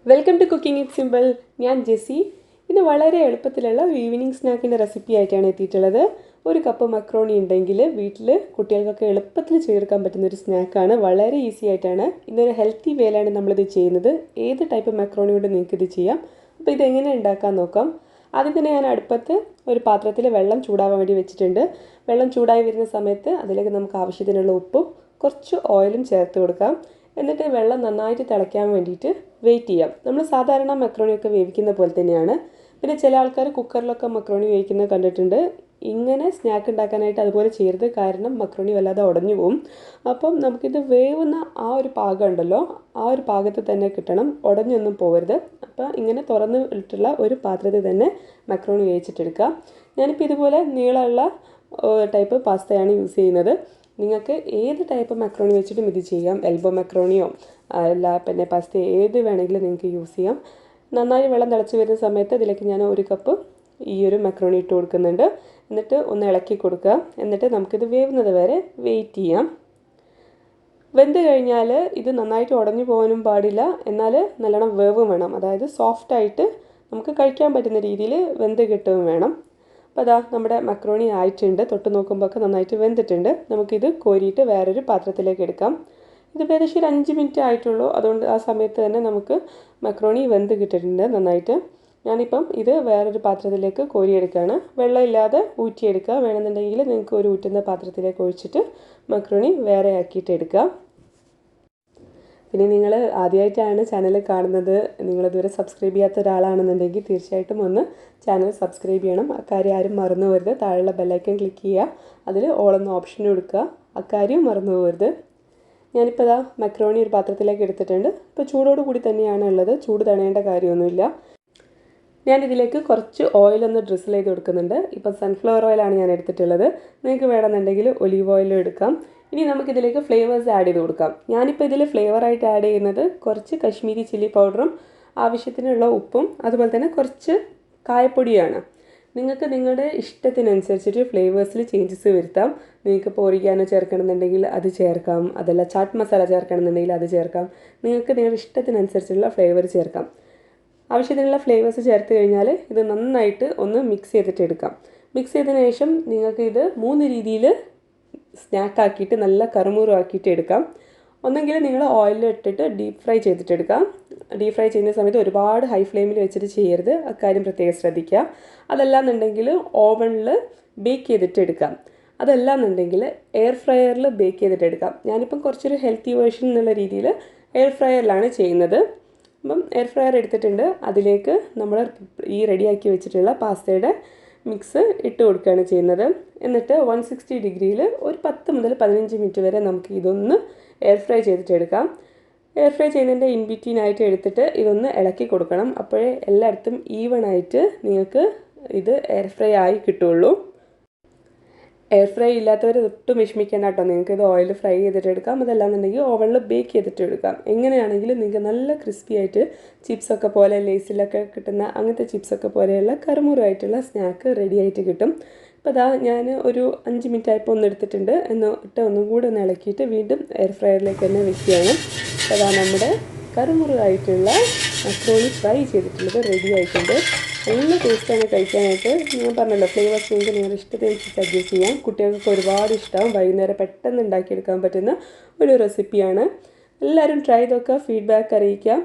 Welcome to cooking it simple. ഞാൻ Jessy. ഇത് വളരെ എളുപ്പത്തിലുള്ള ഒരു ഈവനിങ് സ്നാക്കിൻ്റെ റെസിപ്പി ആയിട്ടാണ് എത്തിയിട്ടുള്ളത്. ഒരു കപ്പ് മക്രോണി ഉണ്ടെങ്കിൽ വീട്ടിൽ കുട്ടികൾക്കൊക്കെ എളുപ്പത്തിൽ ചേർക്കാൻ പറ്റുന്നൊരു സ്നാക്കാണ്. വളരെ ഈസി ആയിട്ടാണ്. ഇതൊരു ഹെൽത്തി വേയിലാണ് നമ്മളിത് ചെയ്യുന്നത്. ഏത് ടൈപ്പ് മക്രോണി കൊണ്ട് നിങ്ങൾക്കിത് ചെയ്യാം. അപ്പോൾ ഇതെങ്ങനെ ഉണ്ടാക്കാൻ നോക്കാം. ആദ്യം തന്നെ ഞാൻ അടുപ്പത്ത് ഒരു പാത്രത്തിൽ വെള്ളം ചൂടാവാൻ വേണ്ടി വെച്ചിട്ടുണ്ട്. വെള്ളം ചൂടായി വരുന്ന സമയത്ത് അതിലേക്ക് നമുക്ക് ആവശ്യത്തിനുള്ള ഉപ്പും കുറച്ച് ഓയിലും ചേർത്ത് കൊടുക്കാം. എന്നിട്ട് വെള്ളം നന്നായിട്ട് തിളയ്ക്കാൻ വേണ്ടിയിട്ട് വെയിറ്റ് ചെയ്യാം. നമ്മൾ സാധാരണ മക്രോണിയൊക്കെ വേവിക്കുന്ന പോലെ തന്നെയാണ്. പിന്നെ ചില ആൾക്കാർ കുക്കറിലൊക്കെ മക്രോണി വേവിക്കുന്നത് കണ്ടിട്ടുണ്ട്. ഇങ്ങനെ സ്നാക്ക് ഉണ്ടാക്കാനായിട്ട് അതുപോലെ ചെയ്യരുത്. കാരണം മക്രോണി വല്ലാതെ ഉടഞ്ഞു പോകും. അപ്പം നമുക്കിത് വേവുന്ന ആ ഒരു പാകം ഉണ്ടല്ലോ, ആ ഒരു പാകത്തിൽ തന്നെ കിട്ടണം. ഉടഞ്ഞൊന്നും പോകരുത്. അപ്പോൾ ഇങ്ങനെ തുറന്ന് ഇട്ടുള്ള ഒരു പാത്രത്തിൽ തന്നെ മക്രോണി വേവിച്ചിട്ടെടുക്കുക. ഞാനിപ്പോൾ ഇതുപോലെ നീളമുള്ള ടൈപ്പ് പാസ്തയാണ് യൂസ് ചെയ്യുന്നത്. നിങ്ങൾക്ക് ഏത് ടൈപ്പ് മക്രോണി വെച്ചിട്ടും ഇത് ചെയ്യാം. എൽബോ മക്രോണിയോ അല്ല പിന്നെ പാസ്ത ഏത് വേണമെങ്കിലും നിങ്ങൾക്ക് യൂസ് ചെയ്യാം. നന്നായി വെള്ളം തിളച്ച് വരുന്ന സമയത്ത് ഇതിലേക്ക് ഞാൻ ഒരു കപ്പ് ഈ ഒരു മക്രോണി ഇട്ട് കൊടുക്കുന്നുണ്ട്. എന്നിട്ട് ഒന്ന് ഇളക്കി കൊടുക്കുക. എന്നിട്ട് നമുക്കിത് വേവുന്നത് വരെ വെയിറ്റ് ചെയ്യാം. വെന്ത് കഴിഞ്ഞാൽ ഇത് നന്നായിട്ട് ഉടഞ്ഞു പോകാനും പാടില്ല, എന്നാൽ നല്ലോണം വേവും വേണം. അതായത് സോഫ്റ്റായിട്ട് നമുക്ക് കഴിക്കാൻ പറ്റുന്ന രീതിയിൽ വെന്ത് കിട്ടുകയും വേണം. അപ്പോൾ അതാ നമ്മുടെ മക്രോണി ആയിട്ടുണ്ട്. തൊട്ട് നോക്കുമ്പോൾ ഒക്കെ നന്നായിട്ട് വെന്തിട്ടുണ്ട്. നമുക്കിത് കോരിയിട്ട് വേറൊരു പാത്രത്തിലേക്ക് എടുക്കാം. ഇതിപ്പോൾ ഏകദേശം ഒരു 5 മിനിറ്റ് ആയിട്ടുള്ളൂ. അതുകൊണ്ട് ആ സമയത്ത് തന്നെ നമുക്ക് മക്രോണി വെന്ത് കിട്ടിയിട്ടുണ്ട് നന്നായിട്ട്. ഞാനിപ്പം ഇത് വേറൊരു പാത്രത്തിലേക്ക് കോരിയെടുക്കുകയാണ്. വെള്ളമില്ലാതെ ഊറ്റിയെടുക്കുക. വേണമെന്നുണ്ടെങ്കിൽ നിങ്ങൾക്ക് ഒരു ഊറ്റുന്ന പാത്രത്തിലേക്ക് ഒഴിച്ചിട്ട് മക്രോണി വേറെ ആക്കിയിട്ട് എടുക്കുക. പിന്നെ നിങ്ങൾ ആദ്യമായിട്ടാണ് ചാനൽ കാണുന്നത്, നിങ്ങളിതുവരെ സബ്സ്ക്രൈബ് ചെയ്യാത്ത ഒരാളാണെന്നുണ്ടെങ്കിൽ തീർച്ചയായിട്ടും ഒന്ന് ചാനൽ സബ്സ്ക്രൈബ് ചെയ്യണം. അക്കാര്യം ആരും മറന്നു പോകരുത്. താഴെയുള്ള ബെല്ലൈക്കൺ ക്ലിക്ക് ചെയ്യുക. അതിൽ ഓളെന്ന ഓപ്ഷൻ കൊടുക്കുക. അക്കാര്യം മറന്നു പോകരുത്. ഞാനിപ്പോൾ ഇതാ മക്രോണി ഒരു പാത്രത്തിലേക്ക് എടുത്തിട്ടുണ്ട്. ഇപ്പോൾ ചൂടോട് കൂടി തന്നെയാണ് ഉള്ളത്. ചൂട് തണയേണ്ട കാര്യമൊന്നുമില്ല. ഞാനിതിലേക്ക് കുറച്ച് ഓയിലൊന്ന് ഡ്രിസിൽ ചെയ്ത് കൊടുക്കുന്നുണ്ട്. ഇപ്പം സൺഫ്ലവർ ഓയിലാണ് ഞാൻ എടുത്തിട്ടുള്ളത്. നിങ്ങൾക്ക് വേണമെന്നുണ്ടെങ്കിൽ ഒലീവ് ഓയിലും എടുക്കാം. ഇനി നമുക്കിതിലേക്ക് ഫ്ലേവേഴ്സ് ആഡ് ചെയ്ത് കൊടുക്കാം. ഞാനിപ്പോൾ ഇതിൽ ഫ്ലേവറായിട്ട് ആഡ് ചെയ്യുന്നത് കുറച്ച് കശ്മീരി ചില്ലി പൗഡറും ആവശ്യത്തിനുള്ള ഉപ്പും അതുപോലെ തന്നെ കുറച്ച് കായപ്പൊടിയാണ്. നിങ്ങൾക്ക് നിങ്ങളുടെ ഇഷ്ടത്തിനനുസരിച്ചിട്ട് ഫ്ലേവേഴ്സിൽ ചേഞ്ചസ് വരുത്താം. നിങ്ങൾക്ക് ഇപ്പോൾ ഒറിഗാനോ ചേർക്കണമെന്നുണ്ടെങ്കിൽ അത് ചേർക്കാം. അതല്ല ചാറ്റ് മസാല ചേർക്കണമെന്നുണ്ടെങ്കിൽ അത് ചേർക്കാം. നിങ്ങൾക്ക് നിങ്ങളുടെ ഇഷ്ടത്തിനനുസരിച്ചുള്ള ഫ്ലേവർ ചേർക്കാം. ആവശ്യത്തിനുള്ള ഫ്ലേവേഴ്സ് ചേർത്ത് കഴിഞ്ഞാൽ ഇത് നന്നായിട്ട് ഒന്ന് മിക്സ് ചെയ്തിട്ട് എടുക്കാം. മിക്സ് ചെയ്തതിന് ശേഷം നിങ്ങൾക്ക് ഇത് 3 രീതിയിൽ സ്നാക്കാക്കിയിട്ട് നല്ല കറുമുറുവാക്കിയിട്ട് എടുക്കാം. ഒന്നെങ്കിൽ നിങ്ങൾ ഓയിലിൽ ഇട്ടിട്ട് ഡീപ്പ് ഫ്രൈ ചെയ്തിട്ടെടുക്കാം. ഡീപ്പ് ഫ്രൈ ചെയ്യുന്ന സമയത്ത് ഒരുപാട് ഹൈ ഫ്ലെയിമിൽ വെച്ചിട്ട് ചെയ്യരുത്. അക്കാര്യം പ്രത്യേകം ശ്രദ്ധിക്കുക. അതല്ലാന്നുണ്ടെങ്കിൽ ഓവണിൽ ബേക്ക് ചെയ്തിട്ട് എടുക്കാം. അതല്ലാന്നുണ്ടെങ്കിൽ എയർ ഫ്രയറിൽ ബേക്ക് ചെയ്തിട്ട് എടുക്കാം. ഞാനിപ്പം കുറച്ചൊരു ഹെൽത്തി വേർഷൻ എന്നുള്ള രീതിയിൽ എയർ ഫ്രയറിലാണ് ചെയ്യുന്നത്. അപ്പം എയർ ഫ്രയർ എടുത്തിട്ടുണ്ട്. അതിലേക്ക് നമ്മൾ ഈ റെഡിയാക്കി വെച്ചിട്ടുള്ള പാസ്തയുടെ മിക്സ് ഇട്ട് കൊടുക്കുകയാണ് ചെയ്യുന്നത്. എന്നിട്ട് 160 ഡിഗ്രിയിൽ ഒരു 10 മുതൽ 15 മിനിറ്റ് വരെ നമുക്ക് ഇതൊന്ന് എയർ ഫ്രൈ ചെയ്തിട്ടെടുക്കാം. എയർ ഫ്രൈ ചെയ്യുന്നതിൻ്റെ ഇൻബിറ്റ്വീനായിട്ട് എടുത്തിട്ട് ഇതൊന്ന് ഇളക്കി കൊടുക്കണം. അപ്പോഴേ എല്ലായിടത്തും ഈവണായിട്ട് നിങ്ങൾക്ക് ഇത് എയർ ഫ്രൈ ആയി കിട്ടുള്ളൂ. എയർ ഫ്രൈ ഇല്ലാത്തവർ ഒട്ടും വിഷമിക്കേണ്ട കേട്ടോ. നിങ്ങൾക്ക് ഇത് ഓയിൽ ഫ്രൈ ചെയ്തിട്ടെടുക്കാം. അതല്ലാന്നുണ്ടെങ്കിൽ ഓവണിൽ ബേക്ക് ചെയ്തിട്ടെടുക്കാം. എങ്ങനെയാണെങ്കിലും നിങ്ങൾക്ക് നല്ല ക്രിസ്പി ആയിട്ട് ചിപ്സൊക്കെ പോലെ ലേസിലൊക്കെ കിട്ടുന്ന അങ്ങനത്തെ ചിപ്സൊക്കെ പോലെയുള്ള കറുമുറായിട്ടുള്ള സ്നാക്ക് റെഡി ആയിട്ട് കിട്ടും. അപ്പോൾ അതാ ഞാൻ ഒരു 5 മിനിറ്റ് ആയപ്പോൾ ഒന്ന് എടുത്തിട്ടുണ്ട്. എന്നിട്ട് ഒന്നും കൂടെ ഒന്ന് ഇളക്കിയിട്ട് വീണ്ടും എയർ ഫ്രയറിലേക്ക് തന്നെ വെക്കുകയാണ്. അപ്പോൾ അതാ നമ്മുടെ കറുമുറായിട്ടുള്ള മക്രോണി ഫ്രൈ ചെയ്തിട്ടുള്ളത് റെഡി ആയിട്ടുണ്ട്. നല്ല ടേസ്റ്റാണ് കഴിക്കാനായിട്ട്. ഞാൻ പറഞ്ഞല്ലോ, ഫ്ലേവേഴ്സ് നിങ്ങൾക്ക് നിങ്ങളുടെ ഇഷ്ടത്തിനനുസരിച്ച് അഡ്ജസ്റ്റ് ചെയ്യാം. കുട്ടികൾക്ക് ഒരുപാട് ഇഷ്ടമാവും. വൈകുന്നേരം പെട്ടെന്ന് ഉണ്ടാക്കിയെടുക്കാൻ പറ്റുന്ന ഒരു റെസിപ്പിയാണ്. എല്ലാവരും ട്രൈ ചെയ്തൊക്കെ ഫീഡ്ബാക്ക് അറിയിക്കാം.